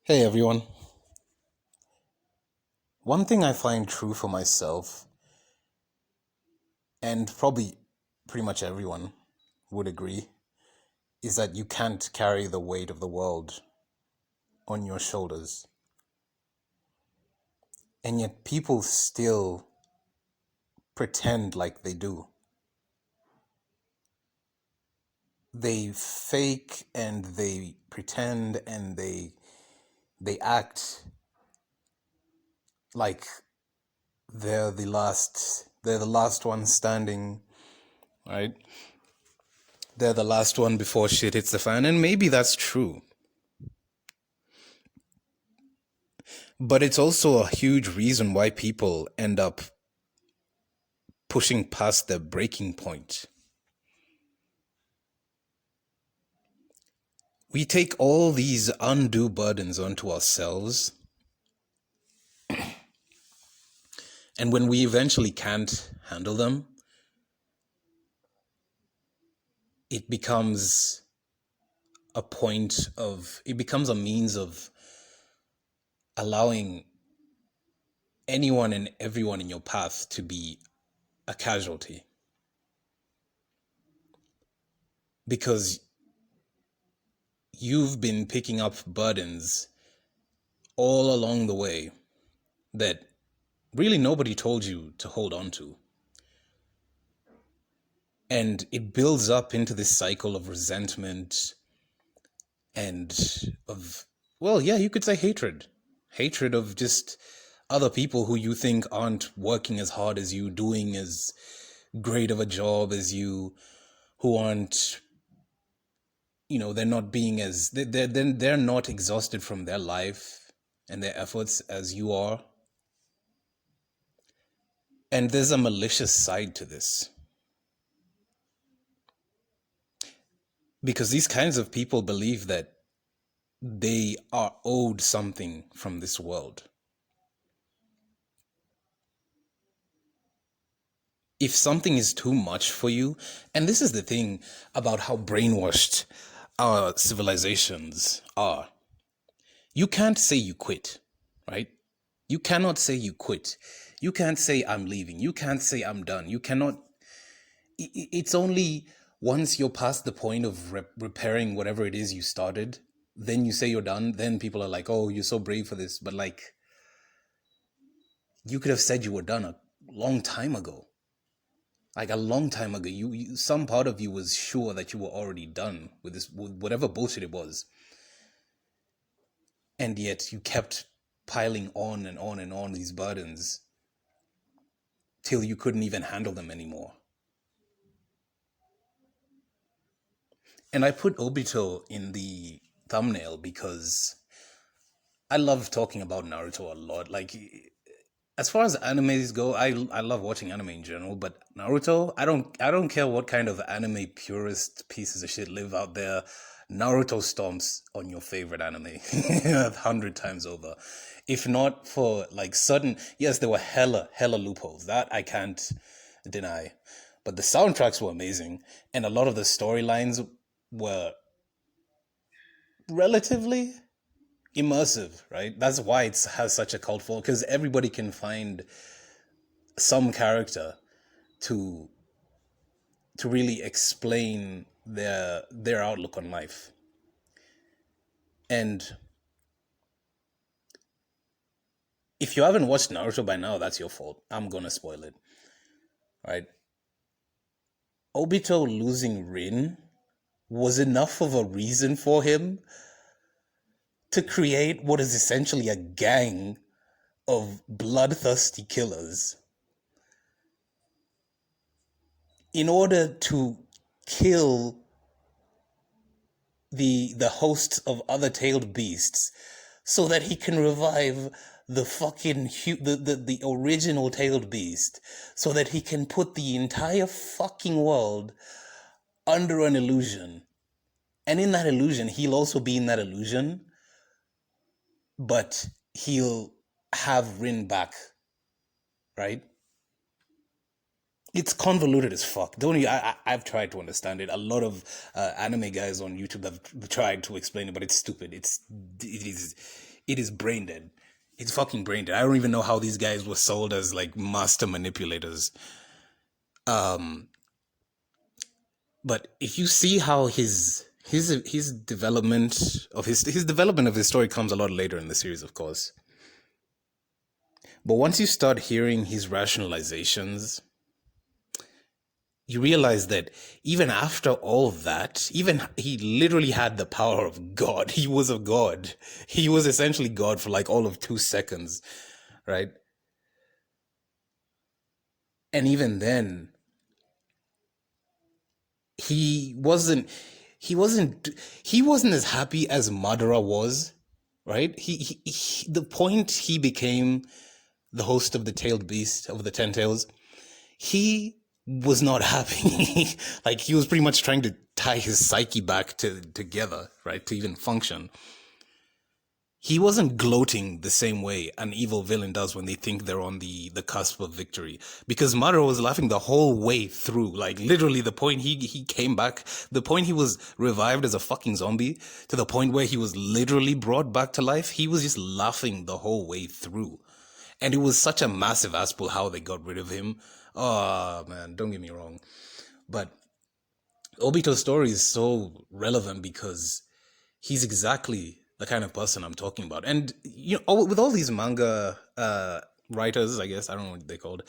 Hey everyone. One thing I find true for myself, and probably pretty much everyone would agree, is that you can't carry the weight of the world on your shoulders. And yet people still pretend like they do. They fake and they pretend and they act like they're the last one standing, right? They're the last one before shit hits the fan, and maybe that's true. But it's also a huge reason why people end up pushing past the breaking point. We take all these undue burdens onto ourselves, and when we eventually can't handle them, it becomes it becomes a means of allowing anyone and everyone in your path to be a casualty. Because you've been picking up burdens all along the way that really nobody told you to hold on to. And it builds up into this cycle of resentment and of, well, yeah, you could say hatred. Hatred of just other people who you think aren't working as hard as you, doing as great of a job as you, who aren't, they're not being as, they're not exhausted from their life and their efforts as you are. And there's a malicious side to this. Because these kinds of people believe that they are owed something from this world. If something is too much for you, and this is the thing about how brainwashed our civilizations are, you can't say you quit, right? You cannot say you quit. You can't say I'm leaving. You can't say I'm done. You cannot. It's only once you're past the point of repairing whatever it is you started, then you say you're done. Then people are like, oh, you're so brave for this. But like, you could have said you were done a long time ago. Like a long time ago, some part of you was sure that you were already done with this, with whatever bullshit it was. And yet you kept piling on and on and on these burdens till you couldn't even handle them anymore. And I put Obito in the thumbnail because I love talking about Naruto a lot. Like, as far as animes go, I love watching anime in general, but Naruto, I don't care what kind of anime purist pieces of shit live out there. Naruto stomps on your favorite anime 100 times over. If not for like certain, yes, there were hella loopholes that I can't deny, but the soundtracks were amazing, and a lot of the storylines were relatively immersive, right? That's why it has such a cult following, because everybody can find some character to really explain their outlook on life. And if you haven't watched Naruto by now, that's your fault. I'm gonna spoil it. Right? Obito losing Rin was enough of a reason for him to create what is essentially a gang of bloodthirsty killers in order to kill the hosts of other tailed beasts so that he can revive the fucking the original tailed beast, so that he can put the entire fucking world under an illusion. And in that illusion, he'll also be in that illusion, but he'll have Rin back, right? It's convoluted as fuck. Don't you? I've tried to understand it. A lot of anime guys on YouTube have tried to explain it, but it's stupid. It is it is brain dead. It's fucking brain dead. I don't even know how these guys were sold as like master manipulators. But if you see how his development of his development of his story comes a lot later in the series, of course. But once you start hearing his rationalizations, you realize that even after all of that, even he literally had the power of God. He was a god. He was essentially God for like all of 2 seconds, right? And even then, he wasn't he wasn't he wasn't as happy as Madara was, right? The point he became the host of the tailed beast of the 10 tails, he was not happy. Like he was pretty much trying to tie his psyche back together, right, to even function. He wasn't gloating the same way an evil villain does when they think they're on the cusp of victory. Because Madara was laughing the whole way through. Like, literally, the point he came back, the point he was revived as a fucking zombie, to the point where he was literally brought back to life, he was just laughing the whole way through. And it was such a massive ass pull how they got rid of him. Oh, man, don't get me wrong. But Obito's story is so relevant because he's exactly the kind of person I'm talking about. And you know, with all these manga writers, I guess, I don't know what they're called,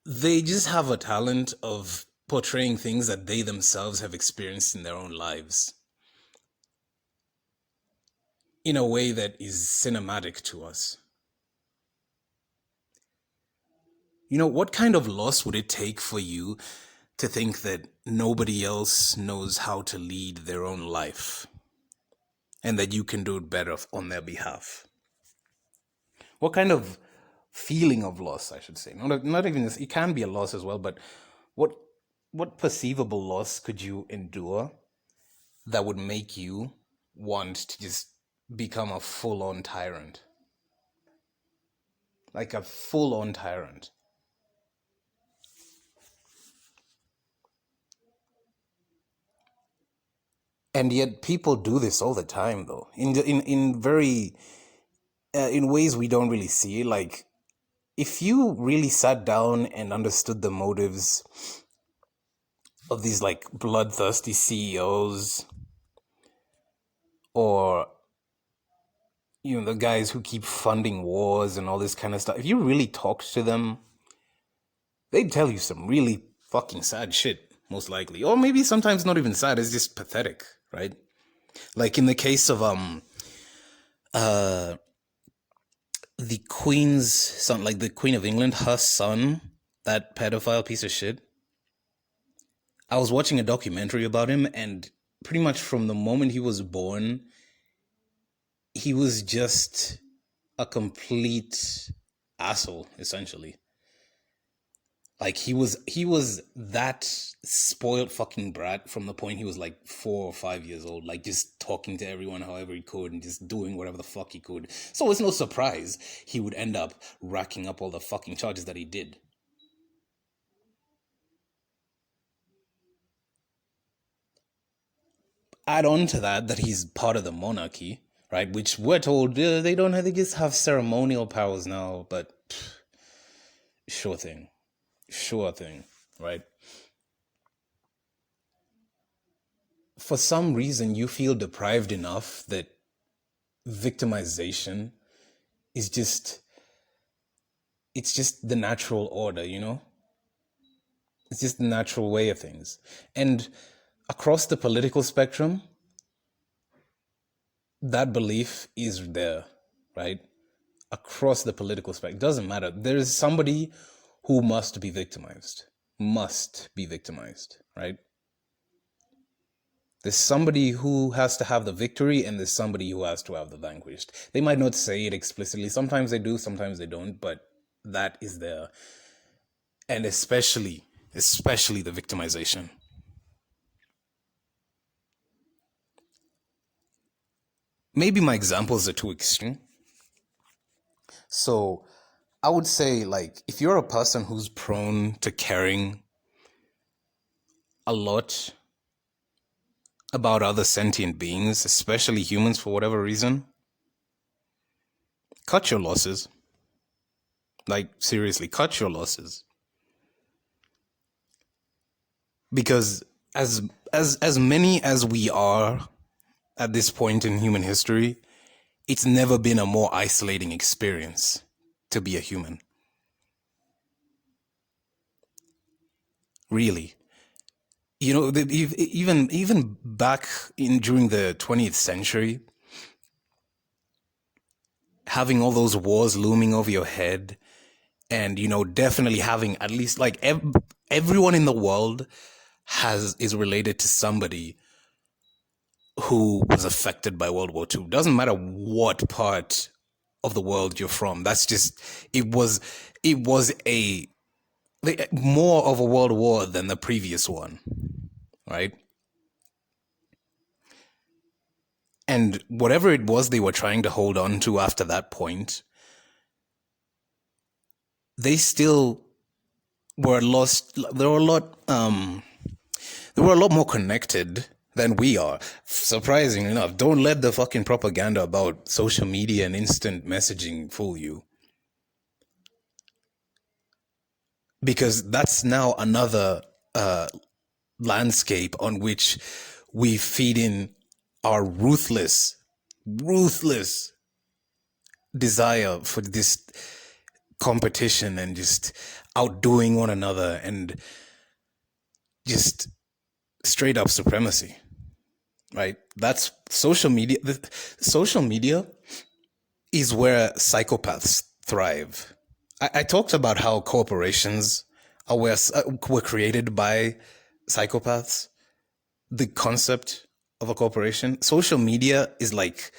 they just have a talent of portraying things that they themselves have experienced in their own lives in a way that is cinematic to us. You know, what kind of loss would it take for you to think that nobody else knows how to lead their own life and that you can do it better on their behalf? What kind of feeling of loss, I should say? Not even this, it can be a loss as well, but what perceivable loss could you endure that would make you want to just become a full-on tyrant? Like a full-on tyrant. And yet people do this all the time, though, in very in ways we don't really see. Like, if you really sat down and understood the motives of these like bloodthirsty CEOs, or you know, the guys who keep funding wars and all this kind of stuff, if you really talked to them, they'd tell you some really fucking sad shit, most likely. Or maybe sometimes not even sad, it's just pathetic, right? Like in the case of the Queen's son, like the Queen of England, her son, that pedophile piece of shit. I was watching a documentary about him, and pretty much from the moment he was born, he was just a complete asshole, essentially. Like he was that spoiled fucking brat from the point he was like 4 or 5 years old, like just talking to everyone however he could and just doing whatever the fuck he could. So it's no surprise he would end up racking up all the fucking charges that he did. Add on to that he's part of the monarchy, right? Which we're told they don't have, they just have ceremonial powers now, but sure thing, right? For some reason, you feel deprived enough that victimization is it's just the natural order, you know? It's just the natural way of things. And across the political spectrum, that belief is there, right? Across the political spectrum. It doesn't matter. There is somebody who must be victimized. Right? There's somebody who has to have the victory, and there's somebody who has to have the vanquished. They might not say it explicitly. Sometimes they do, sometimes they don't, but that is there. And especially the victimization. Maybe my examples are too extreme. So I would say, like, if you're a person who's prone to caring a lot about other sentient beings, especially humans for whatever reason, cut your losses. Like, seriously, cut your losses. Because as many as we are at this point in human history, it's never been a more isolating experience to be a human. Really. You know, even back in during the 20th century, having all those wars looming over your head, and you know, definitely having at least like everyone in the world is related to somebody who was affected by World War II. Doesn't matter what part of the world you're from. That's just it was a more of a world war than the previous one, right? And whatever it was they were trying to hold on to after that point, they still were lost. They were a lot more connected than we are. Surprisingly enough, don't let the fucking propaganda about social media and instant messaging fool you. Because that's now another landscape on which we feed in our ruthless desire for this competition and just outdoing one another and just straight up supremacy, right? That's social media. Social media is where psychopaths thrive. I talked about how corporations were created by psychopaths. The concept of a corporation. Social media is like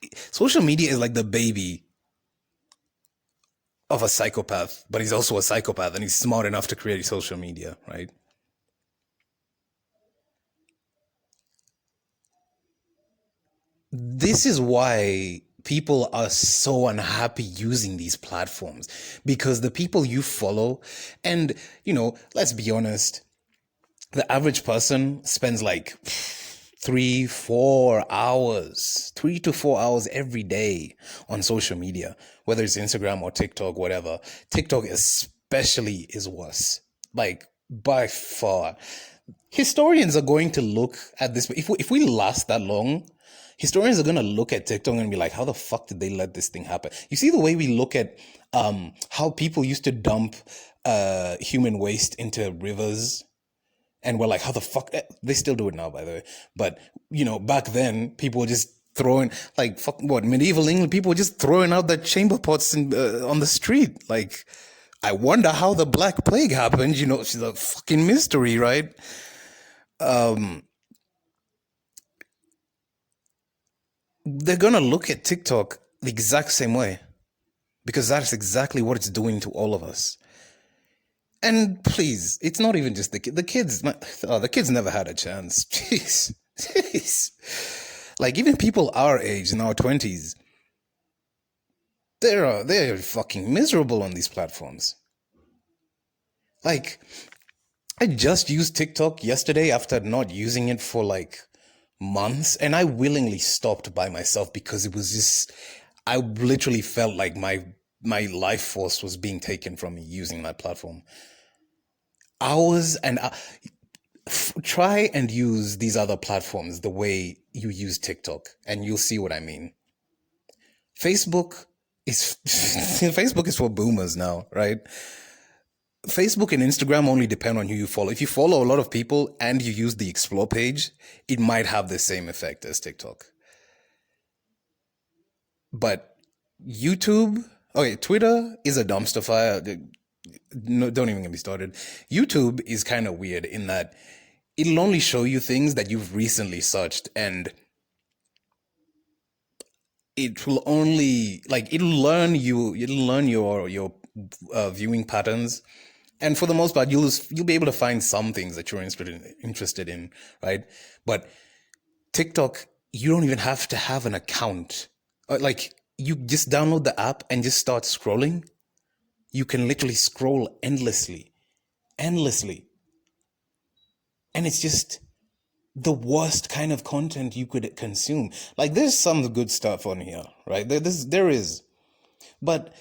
the baby of a psychopath, but he's also a psychopath and he's smart enough to create social media, right? This is why people are so unhappy using these platforms, because the people you follow, and you know, let's be honest, the average person spends like 3 to 4 hours every day on social media, whether it's Instagram or TikTok, whatever. TikTok especially is worse, like by far. Historians are going to look at this. If we last that long, historians are going to look at TikTok and be like, how the fuck did they let this thing happen? You see the way we look at how people used to dump human waste into rivers, and we're like, how the fuck? They still do it now, by the way. But, you know, back then, people were just throwing, like, medieval England, people were just throwing out their chamber pots on the street. Like, I wonder how the Black Plague happened. You know, it's a fucking mystery, right? They're gonna look at TikTok the exact same way, because that's exactly what it's doing to all of us. And please, it's not even just the kids. The kids never had a chance. Jeez. Like, even people our age, in our 20s, they're fucking miserable on these platforms. Like, I just used TikTok yesterday after not using it for like months, and I willingly stopped by myself because it was just, I literally felt like my life force was being taken from me using that platform. Hours and try and use these other platforms the way you use TikTok, and you'll see what I mean. Facebook is for boomers now, right? Facebook and Instagram only depend on who you follow. If you follow a lot of people and you use the explore page, it might have the same effect as TikTok. But YouTube, okay, Twitter is a dumpster fire. No, don't even get me started. YouTube is kind of weird in that it'll only show you things that you've recently searched, and it will only, like, it'll learn your viewing patterns. And for the most part, you'll be able to find some things that you're interested in, right? But TikTok, you don't even have to have an account. Like, you just download the app and just start scrolling. You can literally scroll endlessly. And it's just the worst kind of content you could consume. Like, there's some good stuff on here, right? There is. But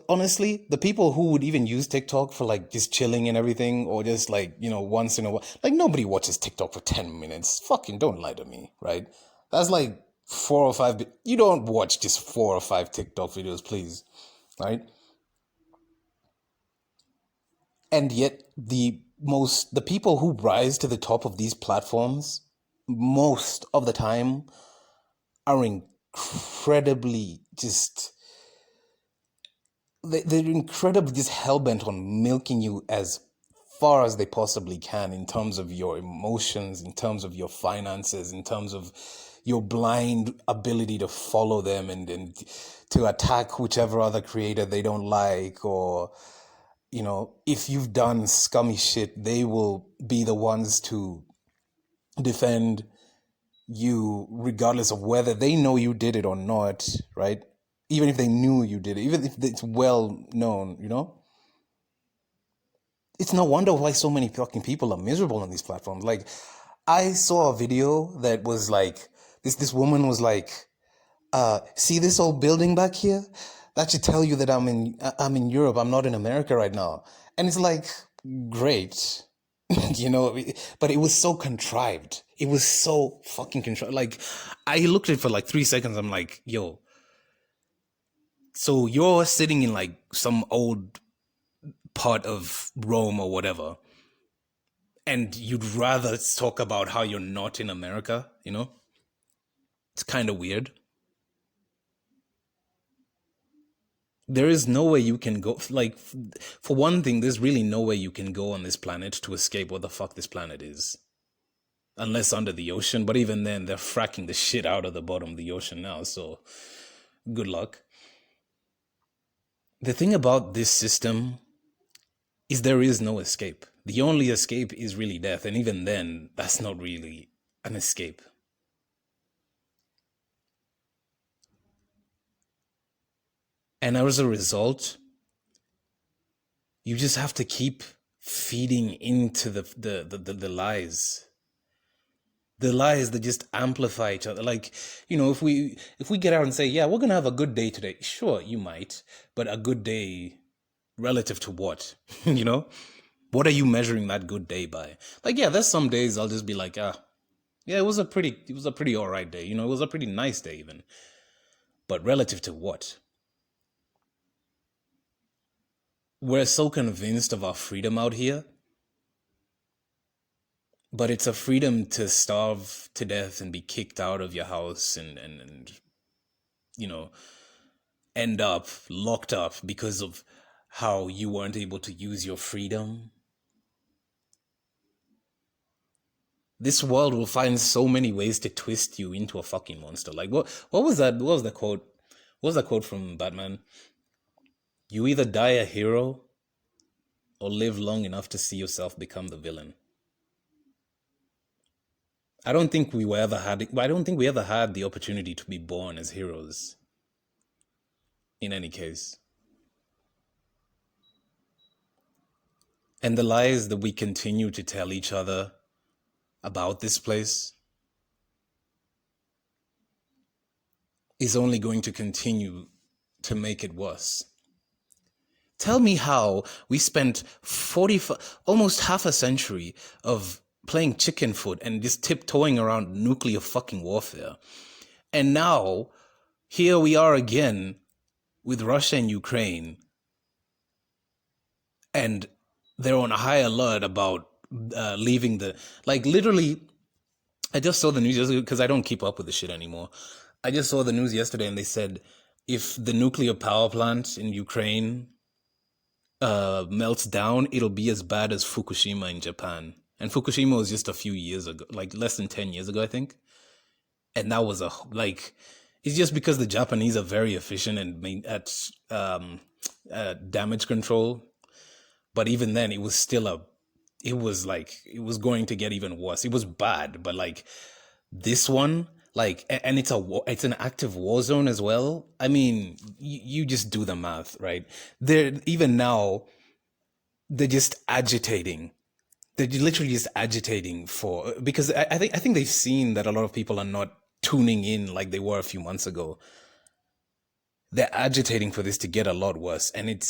honestly, the people who would even use TikTok for like just chilling and everything, or just like, once in a while, like nobody watches TikTok for 10 minutes. Fucking don't lie to me, right? That's like 4 or 5. You don't watch just 4 or 5 TikTok videos, please, right? And yet the people who rise to the top of these platforms most of the time are incredibly just they're incredibly just hell-bent on milking you as far as they possibly can, in terms of your emotions, in terms of your finances, in terms of your blind ability to follow them and to attack whichever other creator they don't like. Or if you've done scummy shit, they will be the ones to defend you regardless of whether they know you did it or not, right? Even if they knew you did it, even if it's well known, it's no wonder why so many fucking people are miserable on these platforms. Like, I saw a video that was like, this woman was like, see this old building back here? That should tell you that I'm in Europe. I'm not in America right now. And it's like, great, but it was so contrived. It was so fucking contrived. Like, I looked at it for like 3 seconds. I'm like, yo, so you're sitting in like some old part of Rome or whatever, and you'd rather talk about how you're not in America, It's kind of weird. There is no way you can go, like, for one thing, there's really no way you can go on this planet to escape what the fuck this planet is. Unless under the ocean, but even then, they're fracking the shit out of the bottom of the ocean now, so good luck. The thing about this system is there is no escape. The only escape is really death, and even then, that's not really an escape. And as a result, you just have to keep feeding into the lies. The lies that just amplify each other. Like, if we get out and say, yeah, we're gonna have a good day today, sure, you might, but a good day relative to what? What are you measuring that good day by? Like, yeah, there's some days I'll just be like, yeah, it was a pretty all right day, it was a pretty nice day even. But relative to what? We're so convinced of our freedom out here, but it's a freedom to starve to death and be kicked out of your house and end up locked up because of how you weren't able to use your freedom. This world will find so many ways to twist you into a fucking monster. Like, what was that? What was the quote? What was that quote from Batman? You either die a hero or live long enough to see yourself become the villain. I don't think we ever had the opportunity to be born as heroes. In any case. And the lies that we continue to tell each other about this place is only going to continue to make it worse. Tell me how we spent almost half a century of playing chicken foot and just tiptoeing around nuclear fucking warfare. And now, here we are again with Russia and Ukraine. And they're on a high alert about leaving literally, I just saw the news yesterday because I don't keep up with the shit anymore. I just saw the news yesterday and they said if the nuclear power plant in Ukraine melts down, it'll be as bad as Fukushima in Japan. And Fukushima was just a few years ago, like less than 10 years ago, I think. And that was it's just because the Japanese are very efficient and at damage control. But even then, it was still it was going to get even worse. It was bad, but this one, and it's an active war zone as well. I mean, you just do the math, right? Even now, they're just agitating they're literally just agitating for, because I think they've seen that a lot of people are not tuning in like they were a few months ago. They're agitating for this to get a lot worse, and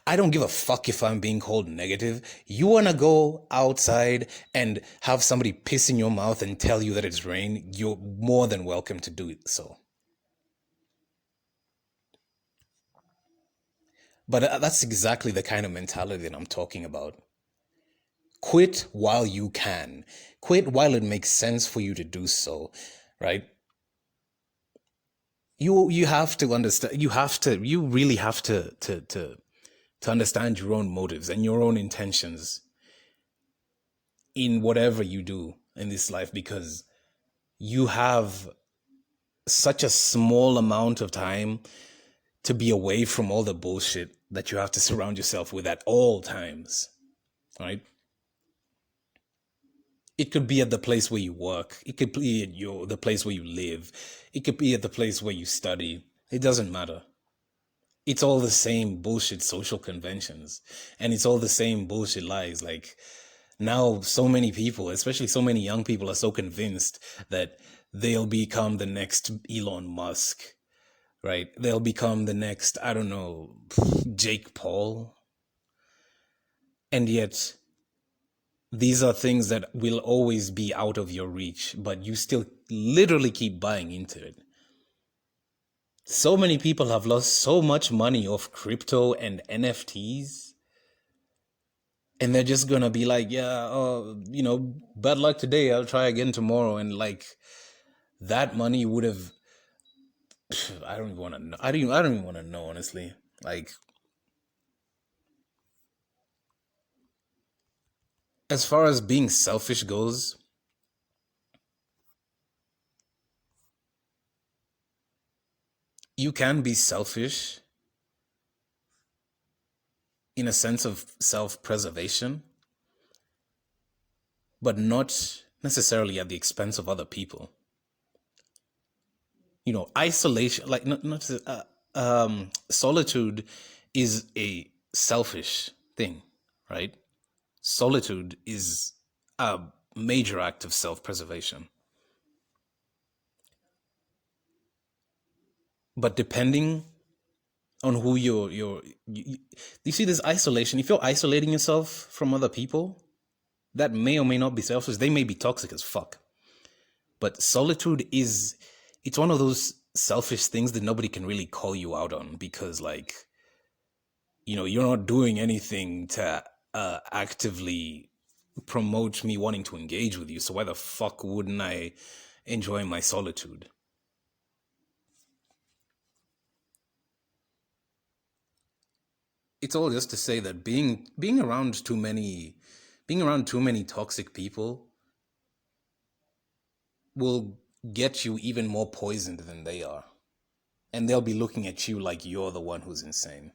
I don't give a fuck if I'm being called negative. You want to go outside and have somebody piss in your mouth and tell you that it's rain, you're more than welcome to do it. So, but that's exactly the kind of mentality that I'm talking about. Quit while you can. Quit while it makes sense for you to do so, right? You have to understand. You really have to understand your own motives and your own intentions in whatever you do in this life, because you have such a small amount of time to be away from all the bullshit that you have to surround yourself with at all times, right? It could be at the place where you work. It could be at the place where you live. It could be at the place where you study. It doesn't matter. It's all the same bullshit social conventions, and it's all the same bullshit lies. Like, now so many people, especially so many young people, are so convinced that they'll become the next Elon Musk, right? They'll become the next, I don't know, Jake Paul. And yet these are things that will always be out of your reach, but you still literally keep buying into it. So many people have lost so much money off crypto and NFTs, and they're just gonna be like, yeah, bad luck today, I'll try again tomorrow. And like, that money would have, I don't even want to know. I don't even want to know, honestly. Like, as far as being selfish goes, you can be selfish in a sense of self-preservation, but not necessarily at the expense of other people. Isolation, like, not solitude is a selfish thing, right? Solitude is a major act of self-preservation. But depending on who you see this isolation, if you're isolating yourself from other people, that may or may not be selfish. They may be toxic as fuck. But solitude it's one of those selfish things that nobody can really call you out on, because, like, you're not doing anything to actively promote me wanting to engage with you. So why the fuck wouldn't I enjoy my solitude? It's all just to say that being around too many toxic people will get you even more poisoned than they are. And they'll be looking at you like you're the one who's insane.